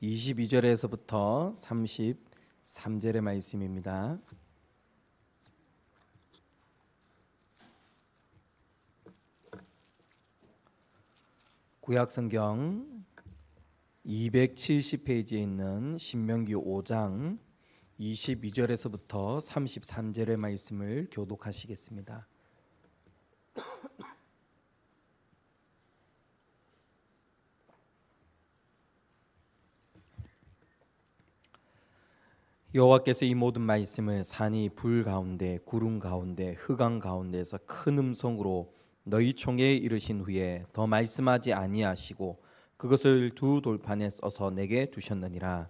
22절에서부터 33절의 말씀입니다. 구약성경 270페이지에 있는 신명기 5장 22절에서부터 33절의 말씀을 교독하시겠습니다. 여호와께서 이 모든 말씀을 산이 불 가운데 구름 가운데 흑암 가운데에서 큰 음성으로 너희 총회에 이르신 후에 더 말씀하지 아니하시고 그것을 두 돌판에 써서 내게 두셨느니라.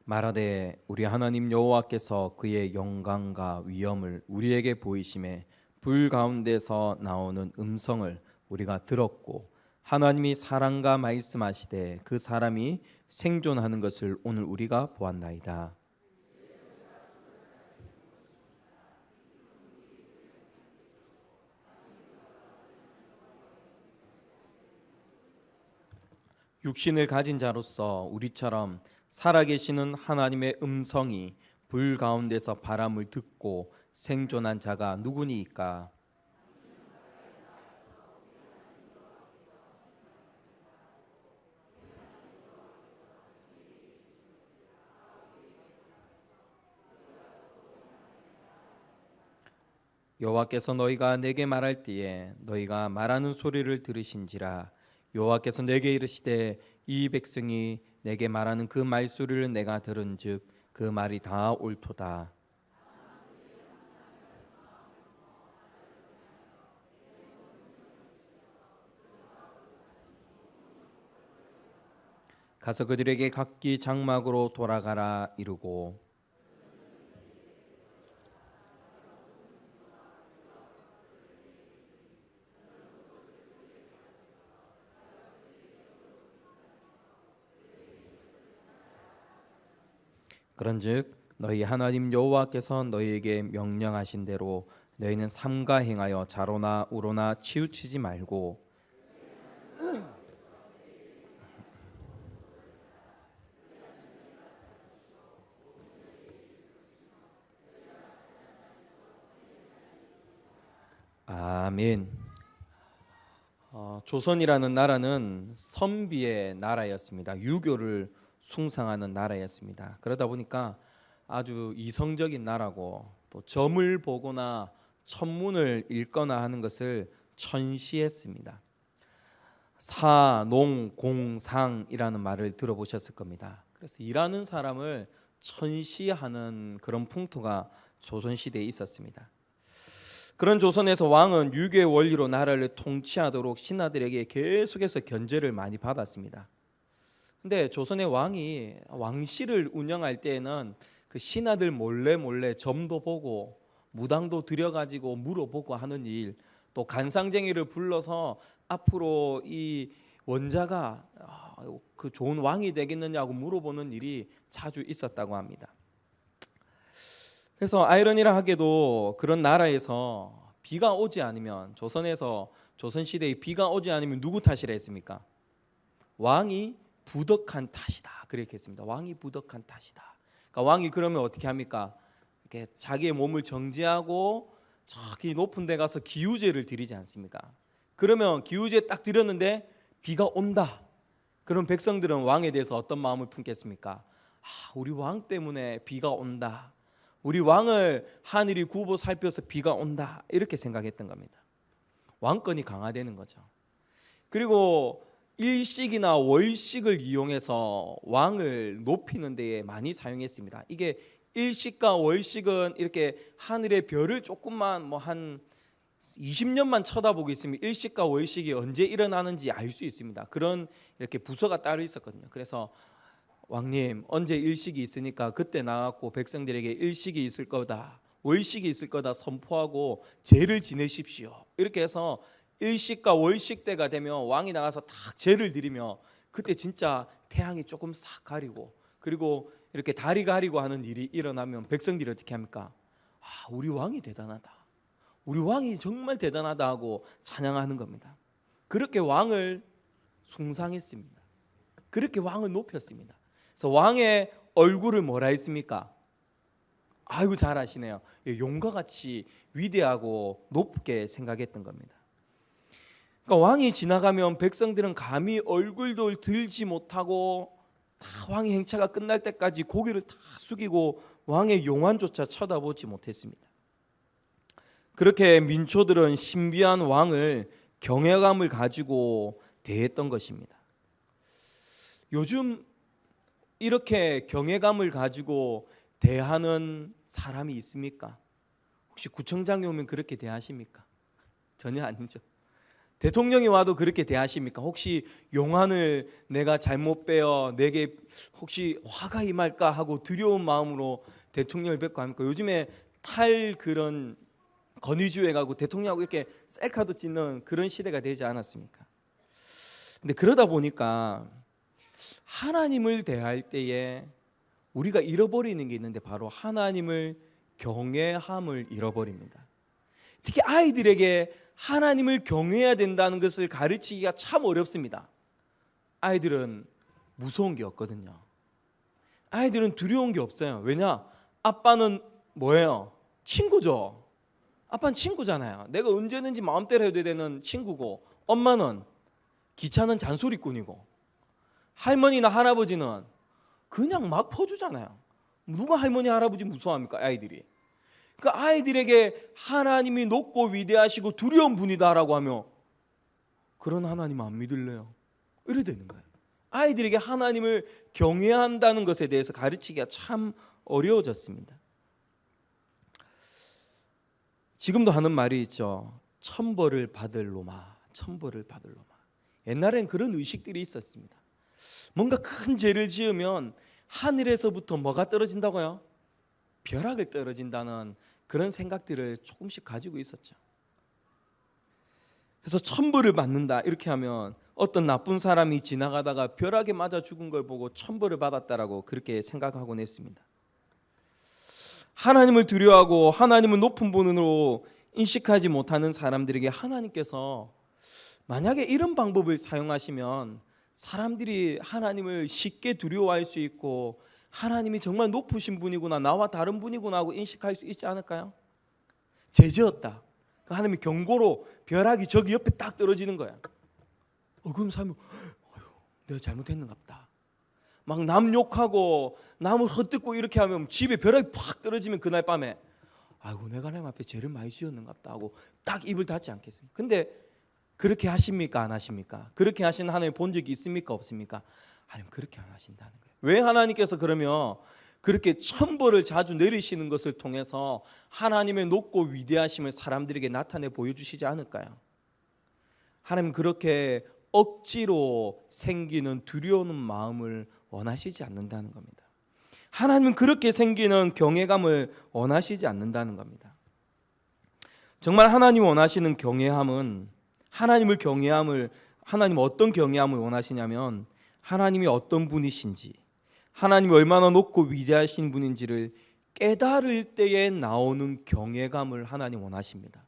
말하되 우리 하나님 여호와께서 그의 영광과 위엄을 우리에게 보이심에 불 가운데서 나오는 음성을 우리가 들었고 하나님이 사람과 말씀하시되 그 사람이 생존하는 것을 오늘 우리가 보았나이다. 육신을 가진 자로서 우리처럼 살아계시는 하나님의 음성이 불 가운데서 바람을 듣고 생존한 자가 누구니까? 여호와께서 너희가 내게 말할 때에 너희가 말하는 소리를 들으신지라. 여호와께서 내게 이르시되 이 백성이 내게 말하는 그 말소리를 내가 들은즉 그 말이 다 옳도다. 가서 그들에게 각기 장막으로 돌아가라 이르고 그런즉 너희 하나님 여호와께서 너희에게 명령하신 대로 너희는 삼가 행하여 자로나 우로나 치우치지 말고 아멘. 조선이라는 나라는 선비의 나라였습니다. 유교를 숭상하는 나라였습니다. 그러다 보니까 아주 이성적인 나라고 또 점을 보거나 천문을 읽거나 하는 것을 천시했습니다. 사농공상이라는 말을 들어보셨을 겁니다. 그래서 일하는 사람을 천시하는 그런 풍토가 조선시대에 있었습니다. 그런 조선에서 왕은 유교의 원리로 나라를 통치하도록 신하들에게 계속해서 견제를 많이 받았습니다. 근데 조선의 왕이 왕실을 운영할 때에는 그 신하들 몰래 점도 보고 무당도 들여가지고 물어보고 하는 일, 또 간상쟁이를 불러서 앞으로 이 원자가 그 좋은 왕이 되겠느냐고 물어보는 일이 자주 있었다고 합니다. 그래서 아이러니하게도 그런 나라에서 비가 오지 않으면 조선시대에 비가 오지 않으면 누구 탓이라 했습니까? 왕이 부덕한 탓이다 그렇게 했습니다. 왕이 부덕한 탓이다. 그러니까 왕이 그러면 어떻게 합니까? 이렇게 자기의 몸을 정지하고 저기 높은 데 가서 기우제를 드리지 않습니까? 그러면 기우제 딱 드렸는데 비가 온다. 그럼 백성들은 왕에 대해서 어떤 마음을 품겠습니까? 우리 왕 때문에 비가 온다. 우리 왕을 하늘이 굽어 살펴서 비가 온다. 이렇게 생각했던 겁니다. 왕권이 강화되는 거죠. 그리고 일식이나 월식을 이용해서 왕을 높이는 데에 많이 사용했습니다. 이게 일식과 월식은 이렇게 하늘의 별을 조금만 한 20년만 쳐다보고 있으면 일식과 월식이 언제 일어나는지 알 수 있습니다. 그런 이렇게 부서가 따로 있었거든요. 그래서 왕님 언제 일식이 있으니까 그때 나가고 백성들에게 일식이 있을 거다, 월식이 있을 거다 선포하고 제를 지내십시오. 이렇게 해서 일식과 월식 때가 되면 왕이 나가서 딱 제를 드리며 그때 진짜 태양이 조금 싹 가리고 그리고 이렇게 다리 가리고 하는 일이 일어나면 백성들이 어떻게 합니까? 우리 왕이 대단하다. 우리 왕이 정말 대단하다 하고 찬양하는 겁니다. 그렇게 왕을 숭상했습니다. 그렇게 왕을 높였습니다. 그래서 왕의 얼굴을 뭐라 했습니까? 아이고 잘 아시네요. 용과 같이 위대하고 높게 생각했던 겁니다. 그러니까 왕이 지나가면 백성들은 감히 얼굴도 들지 못하고 다 왕의 행차가 끝날 때까지 고개를 다 숙이고 왕의 용안조차 쳐다보지 못했습니다. 그렇게 민초들은 신비한 왕을 경외감을 가지고 대했던 것입니다. 요즘 이렇게 경외감을 가지고 대하는 사람이 있습니까? 혹시 구청장이 오면 그렇게 대하십니까? 전혀 아니죠. 대통령이 와도 그렇게 대하십니까? 혹시 용안을 내가 잘못 빼어 내게 혹시 화가 임할까 하고 두려운 마음으로 대통령을 뵙고 합니까? 요즘에 그런 건의주에 가고 대통령하고 이렇게 셀카도 찍는 그런 시대가 되지 않았습니까? 근데 그러다 보니까 하나님을 대할 때에 우리가 잃어버리는 게 있는데 바로 하나님을 경외함을 잃어버립니다. 특히 아이들에게 하나님을 경외해야 된다는 것을 가르치기가 참 어렵습니다. 아이들은 무서운 게 없거든요. 아이들은 두려운 게 없어요. 왜냐? 아빠는 뭐예요? 친구죠. 아빠는 친구잖아요. 내가 언제든지 마음대로 해도 되는 친구고, 엄마는 귀찮은 잔소리꾼이고, 할머니나 할아버지는 그냥 막 퍼주잖아요. 누가 할머니 할아버지 무서워합니까? 아이들이. 그 아이들에게 하나님이 높고 위대하시고 두려운 분이다라고 하면 그런 하나님 안 믿을래요. 이래 되는 거예요. 아이들에게 하나님을 경외한다는 것에 대해서 가르치기가 참 어려워졌습니다. 지금도 하는 말이 있죠. 천벌을 받을 놈아, 천벌을 받을 놈아. 옛날엔 그런 의식들이 있었습니다. 뭔가 큰 죄를 지으면 하늘에서부터 뭐가 떨어진다고요? 벼락을 떨어진다는 그런 생각들을 조금씩 가지고 있었죠. 그래서 천벌을 받는다 이렇게 하면 어떤 나쁜 사람이 지나가다가 벼락에 맞아 죽은 걸 보고 천벌을 받았다라고 그렇게 생각하곤 했습니다. 하나님을 두려워하고 하나님을 높은 분으로 인식하지 못하는 사람들에게 하나님께서 만약에 이런 방법을 사용하시면 사람들이 하나님을 쉽게 두려워할 수 있고 하나님이 정말 높으신 분이구나, 나와 다른 분이구나 하고 인식할 수 있지 않을까요? 죄지었다. 하나님이 경고로 벼락이 저기 옆에 딱 떨어지는 거야. 그럼 사람이 내가 잘못했는가 보다. 막 남 욕하고 남을 헛듣고 이렇게 하면 집에 벼락이 팍 떨어지면 그날 밤에 아이고 내가 하나님 앞에 죄를 많이 지었는가 보다 하고 딱 입을 닫지 않겠습니까? 근데 그렇게 하십니까? 안 하십니까? 그렇게 하시는 하나님 본 적이 있습니까? 없습니까? 하나님 그렇게 안 하신다는 거예요. 왜 하나님께서 그러면 그렇게 천벌을 자주 내리시는 것을 통해서 하나님의 높고 위대하심을 사람들에게 나타내 보여주시지 않을까요? 하나님 그렇게 억지로 생기는 두려운 마음을 원하시지 않는다는 겁니다. 하나님은 그렇게 생기는 경외감을 원하시지 않는다는 겁니다. 정말 하나님이 원하시는 경외함은 하나님을 경외함을 하나님 어떤 경외함을 원하시냐면 하나님이 어떤 분이신지 하나님이 얼마나 높고 위대하신 분인지를 깨달을 때에 나오는 경외감을 하나님 원하십니다.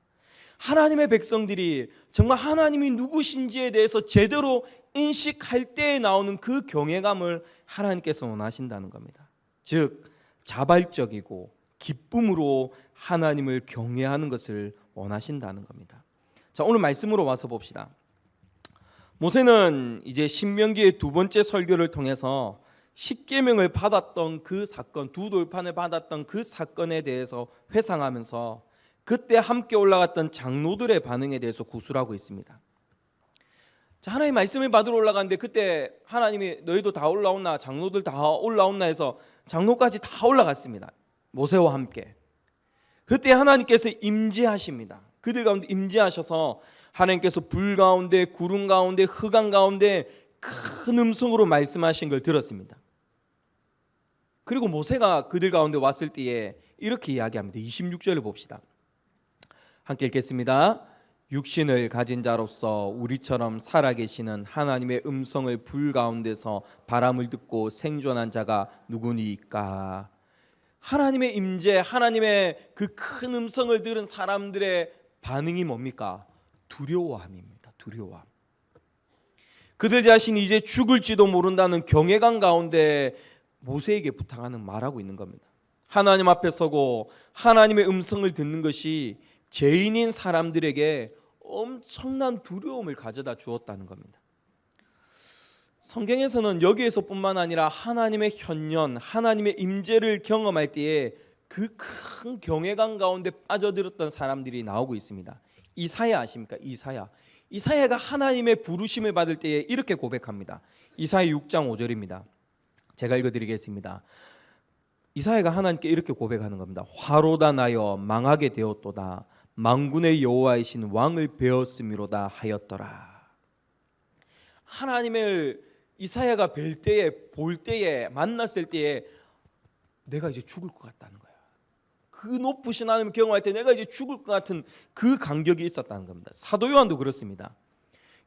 하나님의 백성들이 정말 하나님이 누구신지에 대해서 제대로 인식할 때에 나오는 그 경외감을 하나님께서 원하신다는 겁니다. 즉 자발적이고 기쁨으로 하나님을 경외하는 것을 원하신다는 겁니다. 자, 오늘 말씀으로 와서 봅시다. 모세는 이제 신명기의 두 번째 설교를 통해서 십계명을 받았던 그 사건, 두 돌판을 받았던 그 사건에 대해서 회상하면서 그때 함께 올라갔던 장로들의 반응에 대해서 구술하고 있습니다. 자, 하나님 말씀을 받으러 올라갔는데 그때 하나님이 너희도 다 올라오나, 장로들 다 올라오나 해서 장로까지 다 올라갔습니다. 모세와 함께. 그때 하나님께서 임재하십니다. 그들 가운데 임재하셔서 하나님께서 불 가운데, 구름 가운데, 흑암 가운데 큰 음성으로 말씀하신 걸 들었습니다. 그리고 모세가 그들 가운데 왔을 때에 이렇게 이야기합니다. 26절을 봅시다. 함께 읽겠습니다. 육신을 가진 자로서 우리처럼 살아계시는 하나님의 음성을 불 가운데서 바람을 듣고 생존한 자가 누구니까? 하나님의 임재, 하나님의 그 큰 음성을 들은 사람들의 반응이 뭡니까? 두려워함입니다. 두려워함. 그들 자신이 이제 죽을지도 모른다는 경외감 가운데 모세에게 부탁하는 말하고 있는 겁니다. 하나님 앞에 서고 하나님의 음성을 듣는 것이 죄인인 사람들에게 엄청난 두려움을 가져다 주었다는 겁니다. 성경에서는 여기에서뿐만 아니라 하나님의 현현, 하나님의 임재를 경험할 때에 그 큰 경외감 가운데 빠져들었던 사람들이 나오고 있습니다. 이사야 아십니까? 이사야가 하나님의 부르심을 받을 때에 이렇게 고백합니다. 이사야 6장 5절입니다. 제가 읽어드리겠습니다. 이사야가 하나님께 이렇게 고백하는 겁니다. 화로다 나여 망하게 되었도다. 만군의 여호와이신 왕을 배웠음이로다 하였더라. 하나님을 이사야가 볼 때에 만났을 때에 내가 이제 죽을 것 같다는 거야. 그 높으신 하나님을 경험할 때 내가 이제 죽을 것 같은 그 간격이 있었다는 겁니다. 사도 요한도 그렇습니다.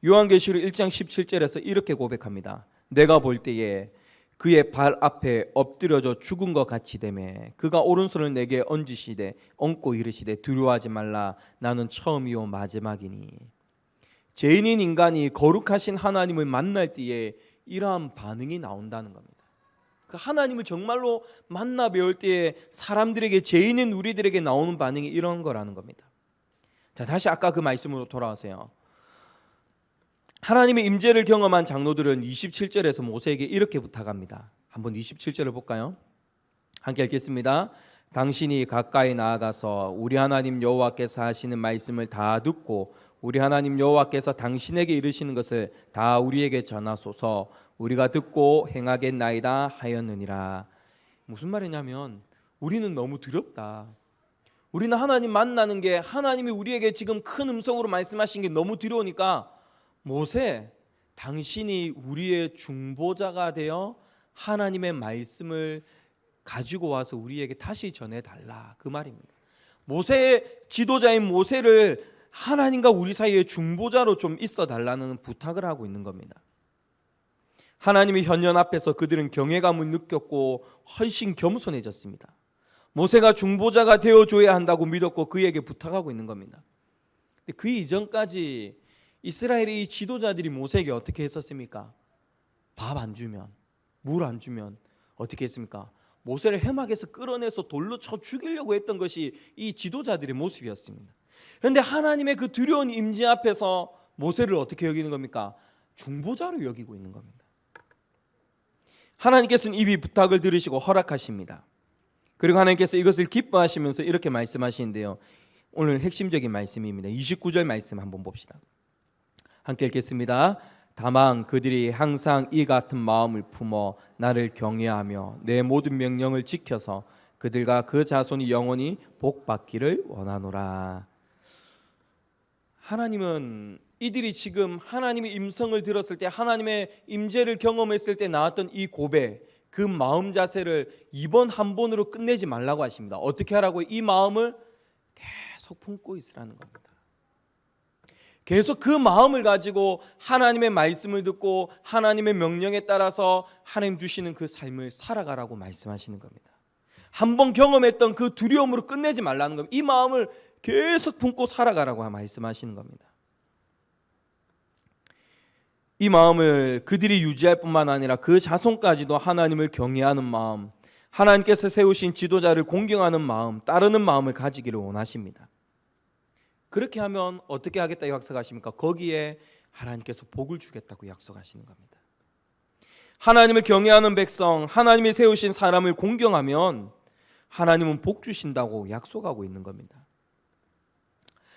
요한계시록 1장 17절에서 이렇게 고백합니다. 내가 볼 때에 그의 발 앞에 엎드려져 죽은 것 같이 되매 그가 오른손을 내게 얹고 이르시되 두려워하지 말라 나는 처음이요 마지막이니. 죄인인 인간이 거룩하신 하나님을 만날 때에 이러한 반응이 나온다는 겁니다. 그 하나님을 정말로 만나 배울 때에 사람들에게, 죄인인 우리들에게 나오는 반응이 이런 거라는 겁니다. 자, 다시 아까 그 말씀으로 돌아오세요. 하나님의 임재를 경험한 장로들은 27절에서 모세에게 이렇게 부탁합니다. 한번 27절을 볼까요? 함께 읽겠습니다. 당신이 가까이 나아가서 우리 하나님 여호와께서 하시는 말씀을 다 듣고 우리 하나님 여호와께서 당신에게 이르시는 것을 다 우리에게 전하소서. 우리가 듣고 행하겠나이다 하였느니라. 무슨 말이냐면 우리는 너무 두렵다. 우리는 하나님 만나는 게, 하나님이 우리에게 지금 큰 음성으로 말씀하신 게 너무 두려우니까 모세, 당신이 우리의 중보자가 되어 하나님의 말씀을 가지고 와서 우리에게 다시 전해달라, 그 말입니다. 모세의 지도자인 모세를 하나님과 우리 사이의 중보자로 좀 있어 달라는 부탁을 하고 있는 겁니다. 하나님의 현현 앞에서 그들은 경외감을 느꼈고 훨씬 겸손해졌습니다. 모세가 중보자가 되어줘야 한다고 믿었고 그에게 부탁하고 있는 겁니다. 근데 그 이전까지 이스라엘의 지도자들이 모세에게 어떻게 했었습니까? 밥 안 주면, 물 안 주면 어떻게 했습니까? 모세를 해막에서 끌어내서 돌로 쳐 죽이려고 했던 것이 이 지도자들의 모습이었습니다. 그런데 하나님의 그 두려운 임재 앞에서 모세를 어떻게 여기는 겁니까? 중보자로 여기고 있는 겁니다. 하나님께서는 이 부탁을 들으시고 허락하십니다. 그리고 하나님께서 이것을 기뻐하시면서 이렇게 말씀하시는데요, 오늘 핵심적인 말씀입니다. 29절 말씀 한번 봅시다. 함께 읽겠습니다. 다만 그들이 항상 이 같은 마음을 품어 나를 경외하며 내 모든 명령을 지켜서 그들과 그 자손이 영원히 복받기를 원하노라. 하나님은 이들이 지금 하나님의 임성을 들었을 때, 하나님의 임재를 경험했을 때 나왔던 이 고백, 그 마음 자세를 이번 한 번으로 끝내지 말라고 하십니다. 어떻게 하라고요? 이 마음을 계속 품고 있으라는 겁니다. 계속 그 마음을 가지고 하나님의 말씀을 듣고 하나님의 명령에 따라서 하나님 주시는 그 삶을 살아가라고 말씀하시는 겁니다. 한번 경험했던 그 두려움으로 끝내지 말라는 겁니다. 이 마음을 계속 품고 살아가라고 말씀하시는 겁니다. 이 마음을 그들이 유지할 뿐만 아니라 그 자손까지도 하나님을 경외하는 마음, 하나님께서 세우신 지도자를 공경하는 마음, 따르는 마음을 가지기를 원하십니다. 그렇게 하면 어떻게 하겠다고 약속하십니까? 거기에 하나님께서 복을 주겠다고 약속하시는 겁니다. 하나님을 경외하는 백성, 하나님이 세우신 사람을 공경하면 하나님은 복 주신다고 약속하고 있는 겁니다.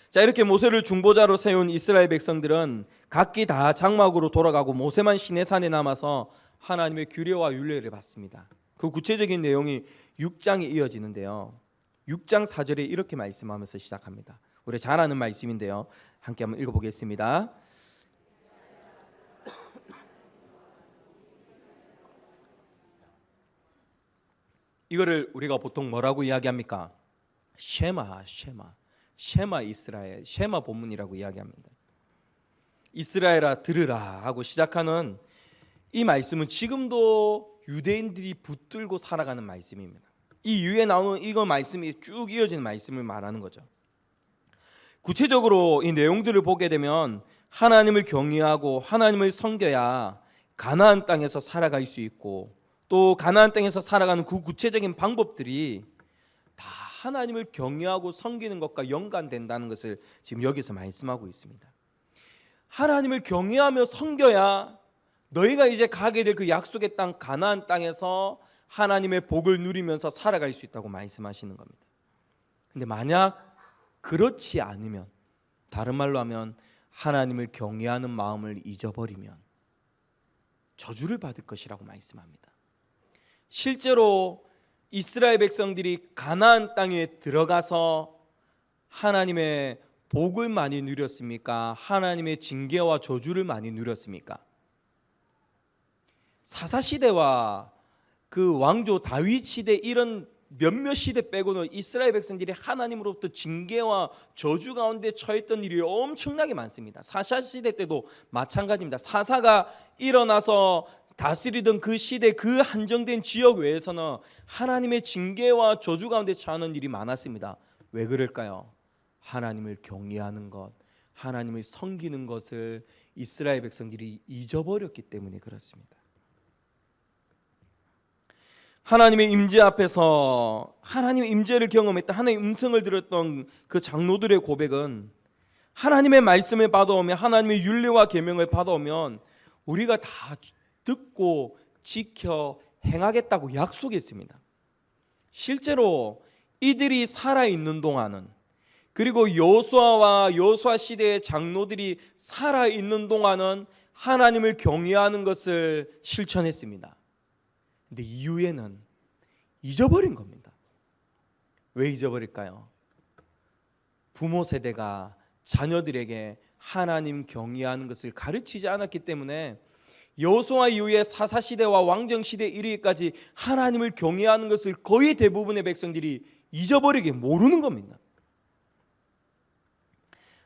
자, 이렇게 모세를 중보자로 세운 이스라엘 백성들은 각기 다 장막으로 돌아가고 모세만 시내산에 남아서 하나님의 규례와 율례를 받습니다. 그 구체적인 내용이 6장에 이어지는데요, 6장 4절에 이렇게 말씀하면서 시작합니다. 우리 잘 아는 말씀인데요, 함께 한번 읽어보겠습니다. 이거를 우리가 보통 뭐라고 이야기합니까? 쉐마 이스라엘, 쉐마 본문이라고 이야기합니다. 이스라엘아 들으라 하고 시작하는 이 말씀은 지금도 유대인들이 붙들고 살아가는 말씀입니다. 이 위에 나오는 이거 말씀이 쭉 이어지는 말씀을 말하는 거죠. 구체적으로 이 내용들을 보게 되면 하나님을 경외하고 하나님을 섬겨야 가나안 땅에서 살아갈 수 있고, 또 가나안 땅에서 살아가는 그 구체적인 방법들이 다 하나님을 경외하고 섬기는 것과 연관된다는 것을 지금 여기서 말씀하고 있습니다. 하나님을 경외하며 섬겨야 너희가 이제 가게 될 그 약속의 땅 가나안 땅에서 하나님의 복을 누리면서 살아갈 수 있다고 말씀하시는 겁니다. 근데 만약 그렇지 않으면, 다른 말로 하면 하나님을 경외하는 마음을 잊어버리면 저주를 받을 것이라고 말씀합니다. 실제로 이스라엘 백성들이 가나안 땅에 들어가서 하나님의 복을 많이 누렸습니까? 하나님의 징계와 저주를 많이 누렸습니까? 사사시대와 그 왕조 다윗 시대, 이런 몇몇 시대 빼고는 이스라엘 백성들이 하나님으로부터 징계와 저주 가운데 처했던 일이 엄청나게 많습니다. 사사시대 때도 마찬가지입니다. 사사가 일어나서 다스리던 그 시대, 그 한정된 지역 외에서는 하나님의 징계와 저주 가운데 처하는 일이 많았습니다. 왜 그럴까요? 하나님을 경외하는 것, 하나님을 섬기는 것을 이스라엘 백성들이 잊어버렸기 때문에 그렇습니다. 하나님의 임재 앞에서 하나님의 임재를 경험했다, 하나님의 음성을 들었던 그 장로들의 고백은, 하나님의 말씀을 받아오면, 하나님의 율례와 계명을 받아오면 우리가 다 듣고 지켜 행하겠다고 약속했습니다. 실제로 이들이 살아있는 동안은, 그리고 여호수아와 여호수아 시대의 장로들이 살아있는 동안은 하나님을 경외하는 것을 실천했습니다. 근데 이후에는 잊어버린 겁니다. 왜 잊어버릴까요? 부모 세대가 자녀들에게 하나님 경외하는 것을 가르치지 않았기 때문에 여호수아 이후에 사사시대와 왕정시대에 이르기까지 하나님을 경외하는 것을 거의 대부분의 백성들이 잊어버리게 모르는 겁니다.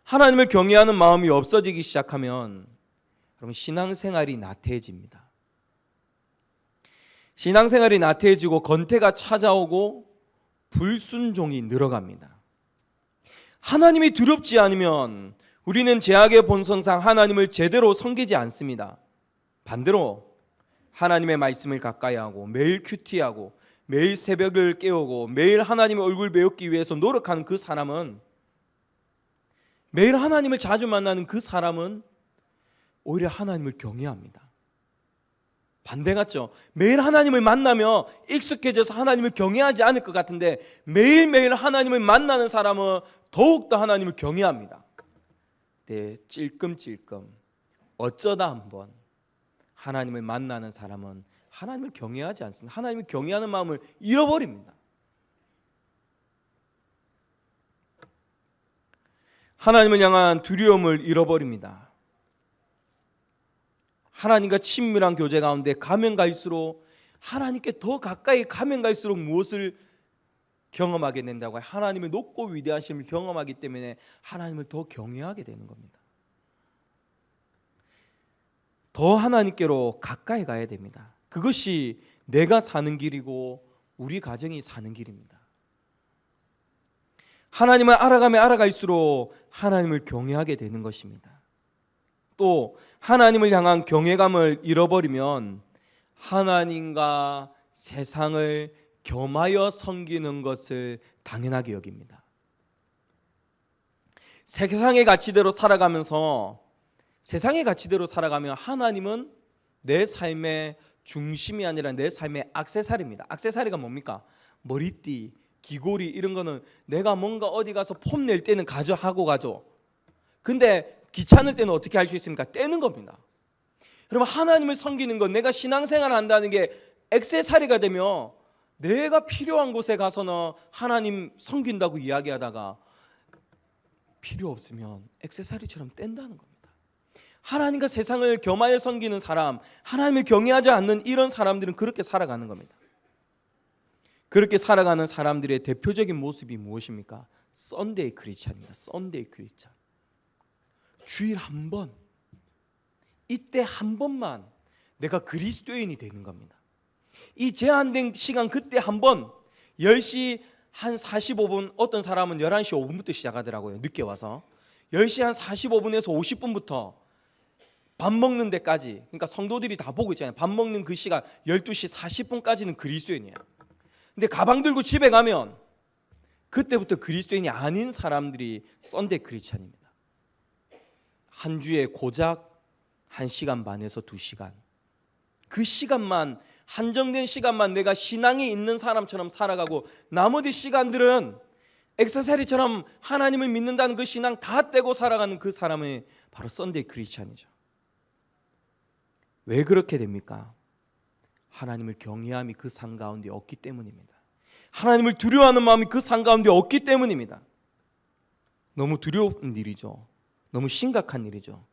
하나님을 경외하는 마음이 없어지기 시작하면 여러분, 신앙생활이 나태해집니다. 신앙생활이 나태해지고 건태가 찾아오고 불순종이 늘어갑니다. 하나님이 두렵지 않으면 우리는 죄악의 본성상 하나님을 제대로 섬기지 않습니다. 반대로 하나님의 말씀을 가까이 하고 매일 큐티하고 매일 새벽을 깨우고 매일 하나님의 얼굴 배우기 위해서 노력하는 그 사람은, 매일 하나님을 자주 만나는 그 사람은 오히려 하나님을 경외합니다. 반대 같죠? 매일 하나님을 만나며 익숙해져서 하나님을 경외하지 않을 것 같은데, 매일매일 하나님을 만나는 사람은 더욱더 하나님을 경외합니다. 네, 찔끔찔끔 어쩌다 한번 하나님을 만나는 사람은 하나님을 경외하지 않습니다. 하나님을 경외하는 마음을 잃어버립니다. 하나님을 향한 두려움을 잃어버립니다. 하나님과 친밀한 교제 가운데 가면 갈수록, 하나님께 더 가까이 가면 갈수록 무엇을 경험하게 된다고요? 하나님의 높고 위대하심을 경험하기 때문에 하나님을 더 경외하게 되는 겁니다. 더 하나님께로 가까이 가야 됩니다. 그것이 내가 사는 길이고 우리 가정이 사는 길입니다. 하나님을 알아가면 알아갈수록 하나님을 경외하게 되는 것입니다. 또 하나님을 향한 경외감을 잃어버리면 하나님과 세상을 겸하여 섬기는 것을 당연하게 여깁니다. 세상의 가치대로 살아가면서, 세상의 가치대로 살아가면 하나님은 내 삶의 중심이 아니라 내 삶의 액세서리입니다. 액세서리가 뭡니까? 머리띠, 귀고리, 이런 거는 내가 뭔가 어디 가서 폼 낼 때는 하고 가죠. 근데 귀찮을 때는 어떻게 할 수 있습니까? 떼는 겁니다. 여러분, 하나님을 섬기는 것, 내가 신앙생활을 한다는 게 액세서리가 되면 내가 필요한 곳에 가서는 하나님 섬긴다고 이야기하다가 필요 없으면 액세서리처럼 뗀다는 겁니다. 하나님과 세상을 겸하여 섬기는 사람, 하나님을 경외하지 않는 이런 사람들은 그렇게 살아가는 겁니다. 그렇게 살아가는 사람들의 대표적인 모습이 무엇입니까? 썬데이 크리스찬입니다. 썬데이 크리스찬. 주일 한 번, 이때 한 번만 내가 그리스도인이 되는 겁니다. 이 제한된 시간, 그때 한 번, 10시 한 45분, 어떤 사람은 11시 5분부터 시작하더라고요. 늦게 와서 10시 한 45분에서 50분부터 밥 먹는 데까지, 그러니까 성도들이 다 보고 있잖아요. 밥 먹는 그 시간 12시 40분까지는 그리스도인이에요. 근데 가방 들고 집에 가면 그때부터 그리스도인이 아닌 사람들이 썬데이 크리스찬입니다. 한 주에 고작 1시간 반에서 2시간, 그 시간만, 한정된 시간만 내가 신앙이 있는 사람처럼 살아가고, 나머지 시간들은 엑서사리처럼 하나님을 믿는다는 그 신앙 다 떼고 살아가는 그 사람이 바로 썬데이 크리스찬이죠. 왜 그렇게 됩니까? 하나님을 경외함이 그 삶 가운데 없기 때문입니다. 하나님을 두려워하는 마음이 그 삶 가운데 없기 때문입니다. 너무 두려운 일이죠. 너무 심각한 일이죠.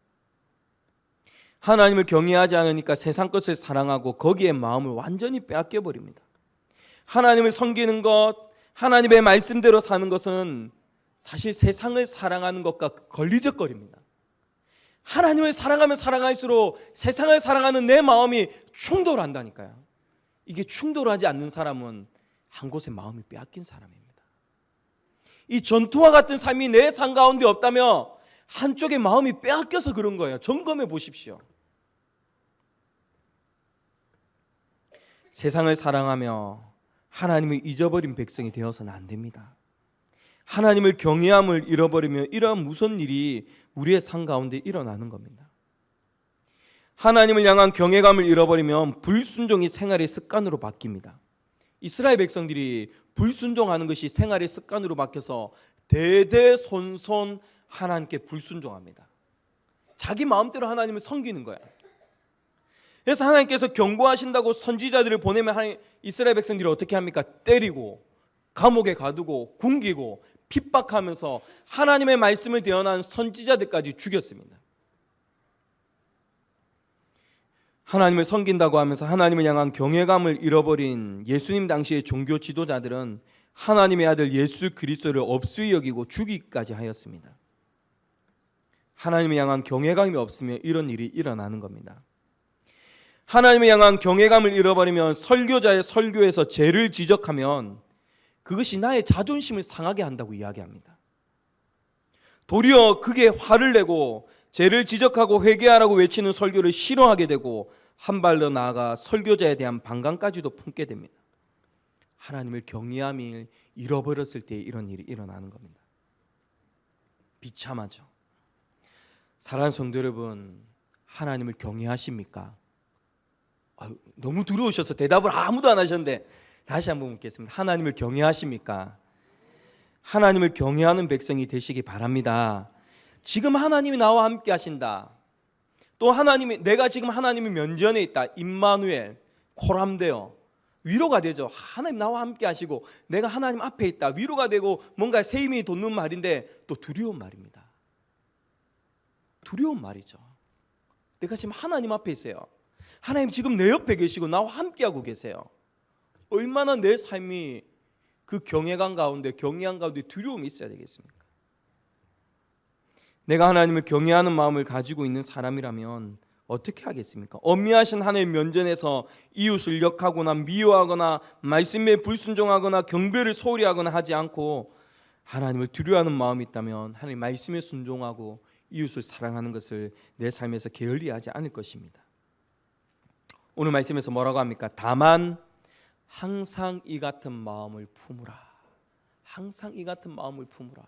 하나님을 경외하지 않으니까 세상 것을 사랑하고 거기에 마음을 완전히 빼앗겨 버립니다. 하나님을 섬기는 것, 하나님의 말씀대로 사는 것은 사실 세상을 사랑하는 것과 걸리적거립니다. 하나님을 사랑하면 사랑할수록 세상을 사랑하는 내 마음이 충돌한다니까요. 이게 충돌하지 않는 사람은 한 곳에 마음이 빼앗긴 사람입니다. 이 전투와 같은 삶이 내 삶 가운데 없다면 한쪽에 마음이 빼앗겨서 그런 거예요. 점검해 보십시오. 세상을 사랑하며 하나님을 잊어버린 백성이 되어서는 안 됩니다. 하나님을 경외함을 잃어버리면 이러한 무서운 일이 우리의 삶 가운데 일어나는 겁니다. 하나님을 향한 경외감을 잃어버리면 불순종이 생활의 습관으로 바뀝니다. 이스라엘 백성들이 불순종하는 것이 생활의 습관으로 바뀌어서 대대손손 하나님께 불순종합니다. 자기 마음대로 하나님을 섬기는 거야. 그래서 하나님께서 경고하신다고 선지자들을 보내면 이스라엘 백성들이 어떻게 합니까? 때리고 감옥에 가두고 굶기고 핍박하면서 하나님의 말씀을 대언한 선지자들까지 죽였습니다. 하나님을 섬긴다고 하면서 하나님을 향한 경외감을 잃어버린 예수님 당시의 종교 지도자들은 하나님의 아들 예수 그리스도를 업수히 여기고 죽이기까지 하였습니다. 하나님을 향한 경외감이 없으면 이런 일이 일어나는 겁니다. 하나님을 향한 경외감을 잃어버리면 설교자의 설교에서 죄를 지적하면 그것이 나의 자존심을 상하게 한다고 이야기합니다. 도리어 그게 화를 내고 죄를 지적하고 회개하라고 외치는 설교를 싫어하게 되고 한 발 더 나아가 설교자에 대한 반감까지도 품게 됩니다. 하나님을 경외함을 잃어버렸을 때 이런 일이 일어나는 겁니다. 비참하죠. 사랑하는 성도 여러분, 하나님을 경외하십니까? 너무 두려우셔서 대답을 아무도 안 하셨는데 다시 한번 묻겠습니다. 하나님을 경외하십니까? 하나님을 경외하는 백성이 되시기 바랍니다. 지금 하나님이 나와 함께 하신다. 또 하나님이, 내가 지금 하나님의 면전에 있다. 임마누엘, 코람되어 위로가 되죠. 하나님 나와 함께 하시고 내가 하나님 앞에 있다. 위로가 되고 뭔가 새 힘이 돋는 말인데 또 두려운 말입니다. 두려운 말이죠. 내가 지금 하나님 앞에 있어요. 하나님 지금 내 옆에 계시고 나와 함께하고 계세요. 얼마나 내 삶이 그 경외감 가운데, 경외함 가운데 두려움이 있어야 되겠습니까? 내가 하나님을 경외하는 마음을 가지고 있는 사람이라면 어떻게 하겠습니까? 엄미하신 하나님의 면전에서 이웃을 역하거나 미워하거나 말씀에 불순종하거나 경배를 소홀히 하거나 하지 않고 하나님을 두려워하는 마음이 있다면 하나님 말씀에 순종하고 이웃을 사랑하는 것을 내 삶에서 게을리하지 않을 것입니다. 오늘 말씀에서 뭐라고 합니까? 다만 항상 이 같은 마음을 품으라. 항상 이 같은 마음을 품으라.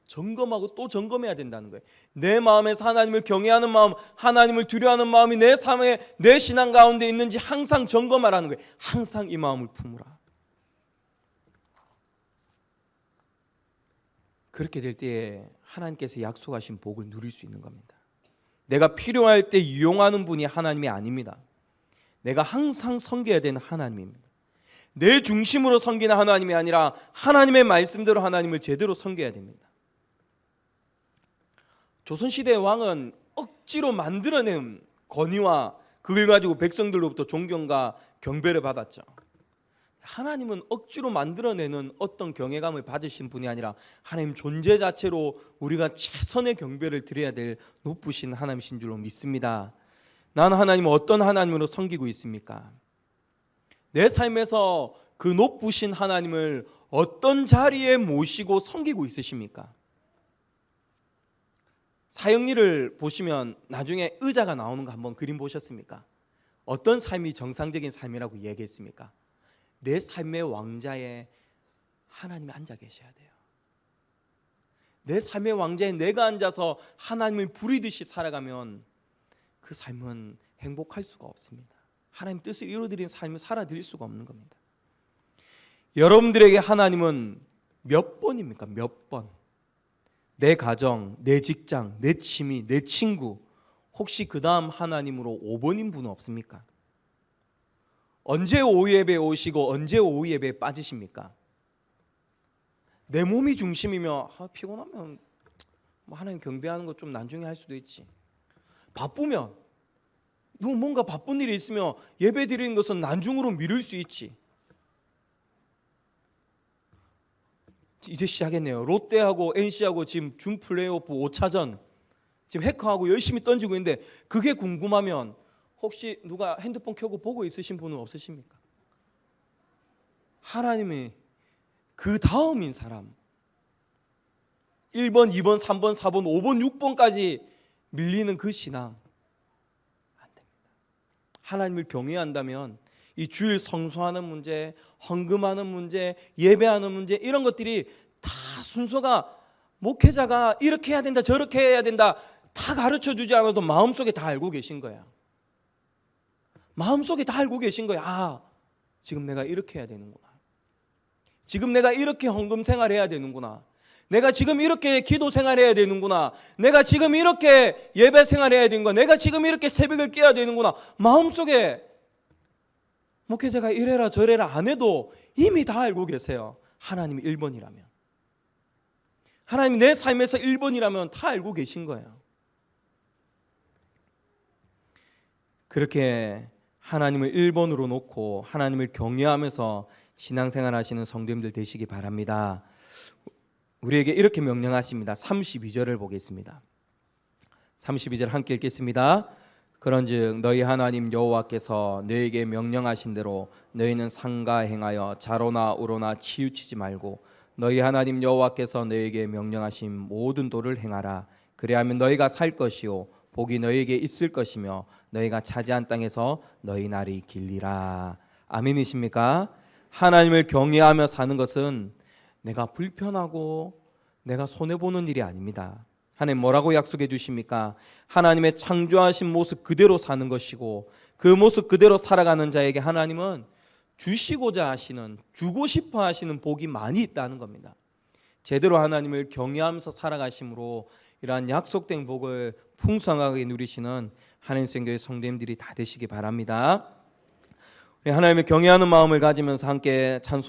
점검하고 또 점검해야 된다는 거예요. 내 마음에서 하나님을 경외하는 마음, 하나님을 두려워하는 마음이 내 삶에, 내 신앙 가운데 있는지 항상 점검하라는 거예요. 항상 이 마음을 품으라. 그렇게 될 때에 하나님께서 약속하신 복을 누릴 수 있는 겁니다. 내가 필요할 때 이용하는 분이 하나님이 아닙니다. 내가 항상 섬겨야 되는 하나님입니다. 내 중심으로 섬기는 하나님이 아니라 하나님의 말씀대로 하나님을 제대로 섬겨야 됩니다. 조선시대의 왕은 억지로 만들어낸 권위와 그걸 가지고 백성들로부터 존경과 경배를 받았죠. 하나님은 억지로 만들어내는 어떤 경외감을 받으신 분이 아니라 하나님 존재 자체로 우리가 최선의 경배를 드려야 될 높으신 하나님이신 줄로 믿습니다. 나는 하나님을 어떤 하나님으로 섬기고 있습니까? 내 삶에서 그 높으신 하나님을 어떤 자리에 모시고 섬기고 있으십니까? 사형리를 보시면 나중에 의자가 나오는 거 한번 그림 보셨습니까? 어떤 삶이 정상적인 삶이라고 얘기했습니까? 내 삶의 왕자에 하나님이 앉아 계셔야 돼요. 내 삶의 왕자에 내가 앉아서 하나님을 부리듯이 살아가면 그 삶은 행복할 수가 없습니다. 하나님 뜻을 이루어드리는 삶을 살아드릴 수가 없는 겁니다. 여러분들에게 하나님은 몇 번입니까? 몇 번? 내 가정, 내 직장, 내 취미, 내 친구, 혹시 그 다음 하나님으로 5번인 분은 없습니까? 언제 오후 예배에 오시고 언제 오후 예배에 빠지십니까? 내 몸이 중심이면 피곤하면 하나님 경배하는 거 좀 나중에 할 수도 있지. 바쁘면 뭔가 바쁜 일이 있으면 예배 드리는 것은 나중으로 미룰 수 있지. 이제 시작했네요. 롯데하고 NC하고 지금 준 플레이오프 5차전 지금 해커하고 열심히 던지고 있는데 그게 궁금하면 혹시 누가 핸드폰 켜고 보고 있으신 분은 없으십니까? 하나님이 그 다음인 사람 1번, 2번, 3번, 4번, 5번, 6번까지 밀리는 그 신앙 안 됩니다. 하나님을 경외한다면 이 주일 성수하는 문제, 헌금하는 문제, 예배하는 문제 이런 것들이 다 순서가 목회자가 이렇게 해야 된다 저렇게 해야 된다 다 가르쳐주지 않아도 마음속에 다 알고 계신 거야. 마음속에 다 알고 계신 거야. 지금 내가 이렇게 해야 되는구나. 지금 내가 이렇게 헌금 생활해야 되는구나. 내가 지금 이렇게 기도 생활해야 되는구나. 내가 지금 이렇게 예배 생활해야 되는구나. 내가 지금 이렇게 새벽을 깨야 되는구나. 마음속에 목회자가 이래라 저래라 안 해도 이미 다 알고 계세요. 하나님이 1번이라면. 하나님이 내 삶에서 1번이라면 다 알고 계신 거예요. 그렇게 하나님을 1번으로 놓고 하나님을 경외하면서 신앙생활 하시는 성도님들 되시기 바랍니다. 우리에게 이렇게 명령하십니다. 32절을 보겠습니다. 32절 함께 읽겠습니다. 그런즉 너희 하나님 여호와께서 너희에게 명령하신 대로 너희는 상가 행하여 좌로나 우로나 치우치지 말고 너희 하나님 여호와께서 너희에게 명령하신 모든 도를 행하라. 그리하면 너희가 살 것이요 복이 너희에게 있을 것이며 너희가 차지한 땅에서 너희 날이 길리라. 아멘이십니까? 하나님을 경외하며 사는 것은 내가 불편하고 내가 손해보는 일이 아닙니다. 하나님 뭐라고 약속해 주십니까? 하나님의 창조하신 모습 그대로 사는 것이고 그 모습 그대로 살아가는 자에게 하나님은 주시고자 하시는, 주고 싶어 하시는 복이 많이 있다는 겁니다. 제대로 하나님을 경외하면서 살아가심으로 이러한 약속된 복을 풍성하게 누리시는 하나님 생교의 성도님들이 다 되시기 바랍니다. 우리 하나님을 경외하는 마음을 가지면서 함께 찬송